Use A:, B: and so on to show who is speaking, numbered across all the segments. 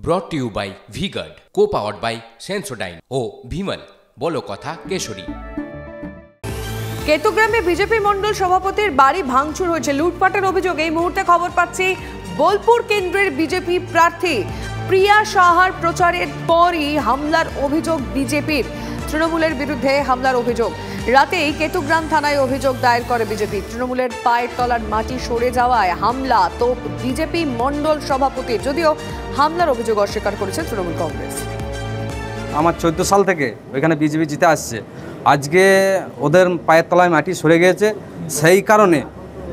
A: ব্রট to you by V-Guard, co-powered by Sensodyne ও ভিমল বলো কথা কেশরী।
B: কেতুগ্রামে বিজেপি মন্ডল সভাপতির বাড়ি ভাঙচুর হয়েছে, লুটপাটের অভিযোগ। এই মুহূর্তে খবর পাচ্ছি বোলপুর কেন্দ্রের বিজেপি প্রার্থী প্রিয়া সাহার প্রচারের পরই হামলার অভিযোগ বিজেপির। তৃণমূলের বিরুদ্ধে হামলার অভিযোগ। রাতেই কেতুগ্রাম থানায় অভিযোগ দায়ের করে বিজেপি। তৃণমূলের পায়ের তলার মাটি সরে যাওয়ায় হামলা তো বিজেপি মন্ডল সভাপতির, যদিও হামলার অভিযোগ অস্বীকার করেছে তৃণমূল কংগ্রেস।
C: আমার 14 সাল থেকে ওইখানে বিজেপি জিতে আসছে, আজকে ওদের পায়ের তলায় মাটি সরে গিয়েছে, সেই কারণে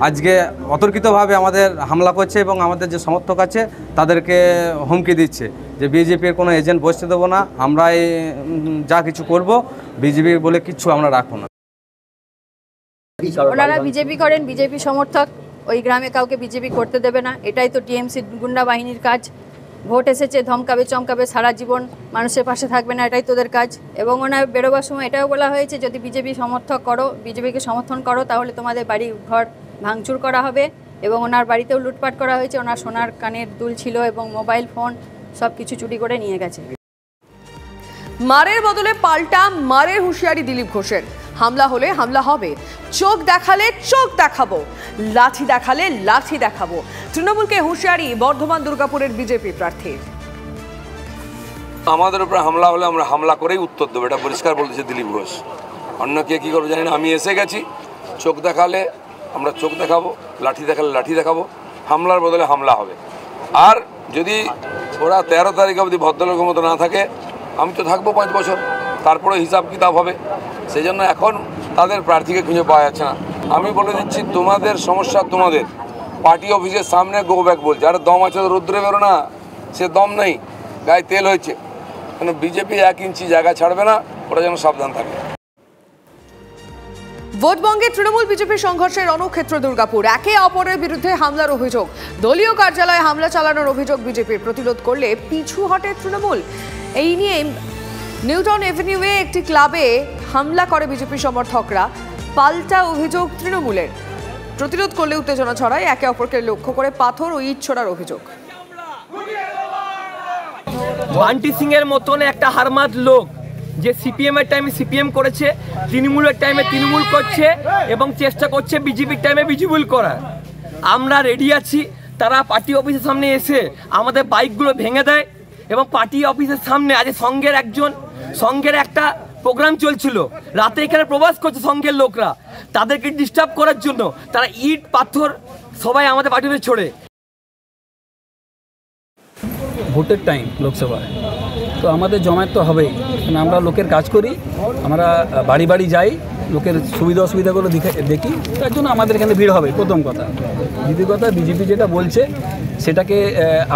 C: আজকে অতর্কিতভাবে আমাদের হামলা করছে এবং আমাদের যে সমর্থক আছে তাদেরকে হুমকি দিচ্ছে যে বিজেপির কোনো এজেন্ট বসতে দেবো না, আমরা যা কিছু করব বিজেপি বলে কিচ্ছু আমরা রাখবো না।
D: ওনারা বিজেপি করেন, বিজেপি সমর্থক, ওই গ্রামে কাউকে বিজেপি করতে দেবে না, এটাই তো টিএমসি গুন্ডা বাহিনীর কাজ। ভোট এসেছে, ধমকাবে চমকাবে, সারা জীবন মানুষের পাশে থাকবে না, এটাই তোদের কাজ। এবং ওনার বেরোবার সময় এটাও বলা হয়েছে যদি বিজেপি সমর্থক করো, বিজেপিকে সমর্থন করো, তাহলে তোমাদের বাড়ি ঘর ভাঙচুর করা হবে। এবং ওনার বাড়িতেও লুটপাট করা হয়েছে, ওনার সোনার কানের দুল ছিল এবং মোবাইল ফোন সব কিছু চুরি করে নিয়ে গেছে।
B: মারের বদলে পাল্টা মারের হুঁশিয়ারি দিলীপ ঘোষের। হামলা হলে হামলা হবে, চোখ দেখালে চোখ দেখাবো, লাঠি দেখালে লাঠি দেখাবো। তৃণমূলকে হুঁশিয়ারি বর্ধমান দুর্গাপুরের বিজেপি প্রার্থী।
E: আমাদের উপরে হামলা হলে আমরা হামলা করেই উত্তর দেবো, এটা পরিষ্কার বলেছে দিলীপ ঘোষ। অন্য কে কী করবো জানি না, আমি এসে গেছি। চোখ দেখালে আমরা চোখ দেখাবো, লাঠি দেখালে লাঠি দেখাবো, হামলার বদলে হামলা হবে। আর যদি ওরা 13 তারিখ অবধি ভদ্রলোকের মতো না থাকে, আমি তো থাকবো 5 বছর, তারপরে হিসাব কিতাব হবে। সেই জন্য এখন তাদের প্রার্থীকে খুঁজে পাওয়া যাচ্ছে না। আমি বলে দিচ্ছি, তোমাদের সমস্যা তোমাদের। পার্টি অফিসের সামনে গো ব্যাক বলছে, আর দম আছে তো রুদ্রে বেরো না, সে দম নেই, গায়ে তেল হয়েছে। কেন বিজেপি 1 ইঞ্চি জায়গা ছাড়বে না, ওরা যেন সাবধান থাকে।
B: ভোটবঙ্গে তৃণমূল বিজেপির সংঘর্ষের রণক্ষেত্র দুর্গাপুর। একে অপরের বিরুদ্ধে হামলার অভিযোগ, দলীয় কার্যালয়ে হামলা চালানোর অভিযোগ বিজেপির। প্রতিরোধ করলে পিছু হটে তৃণমূল। এই নিয়ে নিউটাউন এভিনিউয়ে একটি ক্লাবে হামলা করে বিজেপি সমর্থকরা, পাল্টা অভিযোগ তৃণমূলের। প্রতিরোধ করলে উত্তেজনা ছড়ায়, একে অপরকে লক্ষ্য করে পাথর ও ইট ছোড়ার অভিযোগ।
F: বান্টি সিং এর মতন একটা হারমাত লোক যে সিপিএম এর টাইমে সিপিএম করেছে, তৃণমূলের টাইমে তৃণমূল করছে এবং চেষ্টা করছে বিজেপির টাইমে বিজেপি করার। আমরা রেডি আছি, তারা পার্টি অফিসের সামনে এসে আমাদের বাইকগুলো ভেঙে দেয় এবং পার্টি অফিসের সামনে আজ সঙ্গের একটা প্রোগ্রাম চলছিল, রাতে এখানে প্রবাস করছে সঙ্গের লোকরা, তাদেরকে ডিস্টার্ব করার জন্য তারা ইট পাথর সবাই আমাদের পার্টি অফিসে ছোড়ে।
G: ভোটের টাইম লোকসভায় তো আমাদের জমায়েত তো হবেই, কারণ আমরা লোকের কাজ করি, আমরা বাড়ি বাড়ি যাই, লোকের সুবিধা অসুবিধাগুলো দেখি, তার জন্য আমাদের এখানে ভিড় হবে। প্রথম কথা। দ্বিতীয় কথা, বিজেপি যেটা বলছে সেটাকে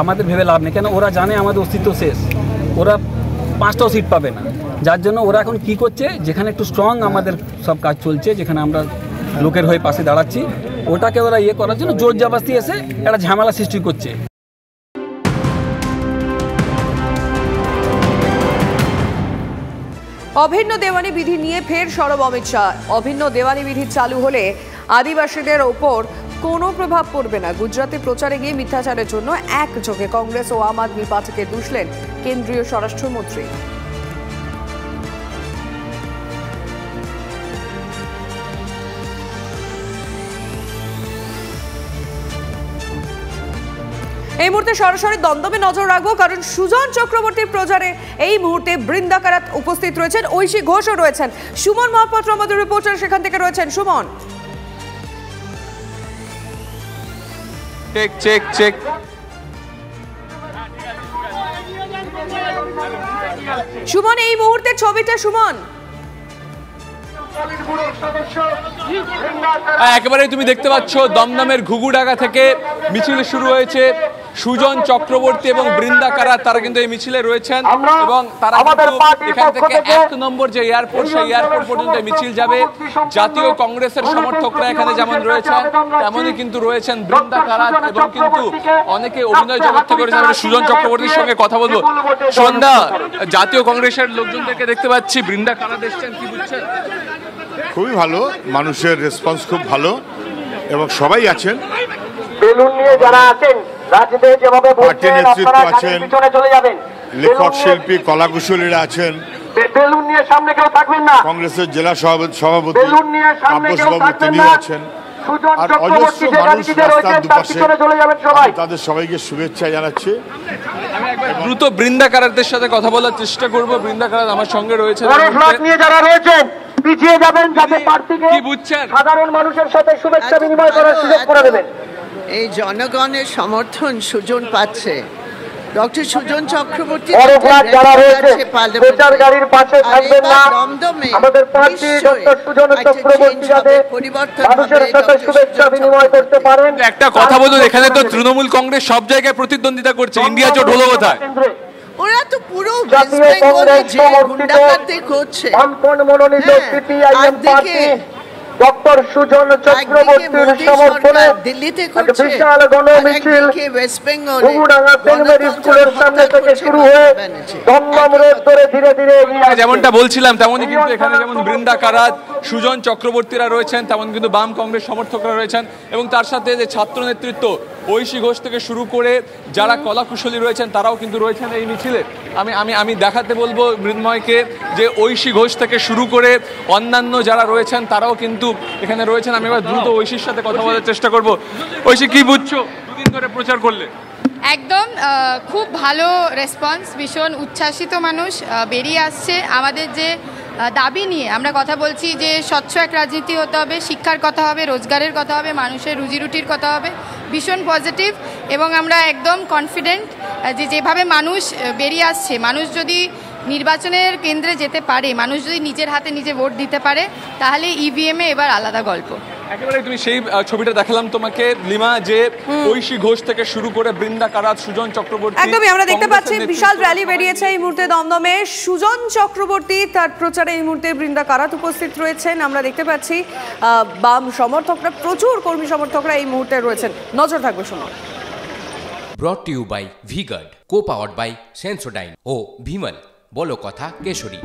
G: আমাদের ভেবে লাভ নেই, কেন ওরা জানে আমাদের অস্তিত্ব শেষ, ওরা 5টাও সিট পাবে না। যার জন্য ওরা এখন কি করছে, যেখানে একটু স্ট্রং আমাদের সব কাজ চলছে, যেখানে আমরা লোকের হয়ে পাশে দাঁড়াচ্ছি, ওটাকে ওরা করার জন্য জোর জবরদস্তি এসে একটা ঝামেলা সৃষ্টি করছে।
B: অভিন্ন দেওয়ানি বিধি নিয়ে ফের সরব অমিত শাহ। অভিন্ন দেওয়ানি বিধি চালু হলে আদিবাসীদের ওপর কোনো প্রভাব পড়বে না। গুজরাতে প্রচারে গিয়ে মিথ্যাচারের জন্য একযোগে কংগ্রেস ও আম আদমি পার্টিকে দুষলেন কেন্দ্রীয় স্বরাষ্ট্রমন্ত্রী। এই মুহূর্তে সরাসরি দমদমে নজর রাখবো, কারণ সুজন চক্রবর্তীর প্রচারে এই মুহূর্তে বৃন্দা কারাত উপস্থিত রয়েছেন, ঐশী ঘোষও রয়েছেন। সুমন মহাপাত্র আমাদের রিপোর্টার সেখান থেকে রয়েছেন। সুমন,
H: চেক
B: সুমন, এই মুহূর্তে ছবিটা সুমন।
H: একেবারে তুমি দেখতে পাচ্ছ দমদমের ঘুঘুডাঙ্গা থেকে মিছিল শুরু হয়েছে। সুজন চক্রবর্তী এবং বৃন্দা কারাত তারা কিন্তু এই মিছিলে রয়েছেন এবং তারা এখান থেকে 1 নম্বর যে এয়ারপোর্ট, সেই এয়ারপোর্ট পর্যন্ত মিছিল যাবে। জাতীয় কংগ্রেসের সমর্থকরা এখানে যেমন রয়েছেন, তেমনই কিন্তু রয়েছেন বৃন্দা কারাত এবং কিন্তু অনেকে অভিনয় জগৎ থেকে রয়েছেন। সুজন চক্রবর্তীর সঙ্গে কথা বলবো। সন্ধ্যা, জাতীয় কংগ্রেসের লোকজনদেরকে দেখতে পাচ্ছি, বৃন্দা কারাত এসছেন, কি বুঝছেন?
I: খুবই ভালো, মানুষের রেসপন্স খুব ভালো এবং সবাই আছেন। বেলুন নিয়ে যারা আছেন রাজনীতি যেভাবে বলছেন আপনারা পিছনে চলে যাবেন।
J: লেখক শিল্পী কলাকুশলীরা আছেন,
I: বেলুন নিয়ে সামনে কেউ থাকবেন না।
J: কংগ্রেসের জেলা সভাপতি
I: বেলুন নিয়ে সামনে কেউ থাকবেন না।
J: আছেন,
I: সুজন
J: আর
I: চক্রবর্তী
J: অজস্র
I: যে
J: মানুষ
I: গাড়িতে রয়েছেন
J: রাস্তার
I: তার
J: দুপাশে,
I: পিছনে চলে যাবেন সবাই।
J: তাদের সবাইকে শুভেচ্ছা জানাচ্ছি।
H: দ্রুত বৃন্দা কারাতদের সাথে কথা বলার চেষ্টা করব। বৃন্দা কারাত আমার সঙ্গে রয়েছে।
I: বড় ফ্ল্যাগ নিয়ে যারা রয়েছেন পিছিয়ে যাবেন, যাতে প্রার্থীকে
H: কি বুঝছেন?
I: সাধারণ মানুষের সাথে শুভেচ্ছা বিনিময় করার সুযোগ করে দেবেন।
K: এই জনগণের সমর্থন সুজন পাচ্ছে। ডক্টর সুজন চক্রবর্তী
I: বড় ফ্ল্যাগ যারা রয়েছে প্রচার গাড়ির পাশে থাকবেন না। আমাদের প্রার্থী ডক্টর সুজন চক্রবর্তী যাতে মানুষের সাথে শুভেচ্ছা বিনিময় করতে পারেন।
H: একটা কথা বলুন, এখানে তো তৃণমূল কংগ্রেস সব জায়গায় প্রতিদ্বন্দ্বিতা করছে, ইন্ডিয়া জোট হলো কোথায়?
K: ওরা তো পুরো
I: জাতীয় কংগ্রেস সমর্থিত
K: করছে।
I: বামপন্থী মনোনীত সিপিআইএম প্রার্থী ডক্টর সুজন চক্রবর্তীর সমর্থনে বিশাল গণমিছিল ঘুঘুডাঙ্গা প্রাইমারি স্কুলের সামনে থেকে শুরু হয়ে দমদম রোড ধরে ধীরে ধীরে এগিয়ে আসছে।
H: যেমনটা বলছিলাম তেমনই কিন্তু এখানে যেমন বৃন্দা কারাত, সুজন চক্রবর্তীরা রয়েছেন, তেমন কিন্তু বাম কংগ্রেস সমর্থকরা রয়েছেন এবং তার সাথে যে ছাত্র নেতৃত্ব ঐশী ঘোষ থেকে শুরু করে যারা কলাকুশলী রয়েছেন তারাও কিন্তু রয়েছেন এই মিছিলে। আমি দেখাতে বলবো মৃন্ময়কে যে ঐশী ঘোষ থেকে শুরু করে অন্যান্য যারা রয়েছেন তারাও কিন্তু এখানে রয়েছেন। আমি এবার দ্রুত ঐশীর সাথে কথা বলার চেষ্টা করব। ঐশী, কি বুঝছো দুদিন ধরে প্রচার করলে?
L: একদম খুব ভালো রেসপন্স, ভীষণ উচ্ছ্বাসিত মানুষ বেরিয়ে আসছে। আমাদের যে দাবি নিয়ে আমরা কথা বলছি যে স্বচ্ছ এক রাজনীতি হতে হবে, শিক্ষার কথা হবে, রোজগারের কথা হবে, মানুষের রুজিরুটির কথা হবে, ভীষণ পজিটিভ এবং আমরা একদম কনফিডেন্ট যে যেভাবে মানুষ বেরিয়ে আসছে, মানুষ যদি নির্বাচনের কেন্দ্রে যেতে পারে, মানুষ যদি নিজের হাতে নিজে ভোট দিতে পারে, তাহলে ইভিএমে এবার আলাদা গল্প।
H: একেবারে তুমি সেই ছবিটা দেখালাম তোমাকে লিমা, যে ঐশী ঘোষ থেকে শুরু করে বৃন্দা কারাত, সুজন চক্রবর্তী,
B: একদমই আমরা দেখতে পাচ্ছি বিশাল র্যালি বেরিয়েছে এই মুহূর্তে দমদমে। সুজন চক্রবর্তী তার প্রচারে এই মুহূর্তে বৃন্দা কারাত উপস্থিত রয়েছেন। আমরা দেখতে পাচ্ছি বাম সমর্থকরা, প্রচুর কর্মী সমর্থকরা এই মুহূর্তে রয়েছেন। নজর থাকবে শোনো।
A: Brought to you by V-Guard, co-powered by Sensodyne ও ভিমল, বলো কথা কেশরী।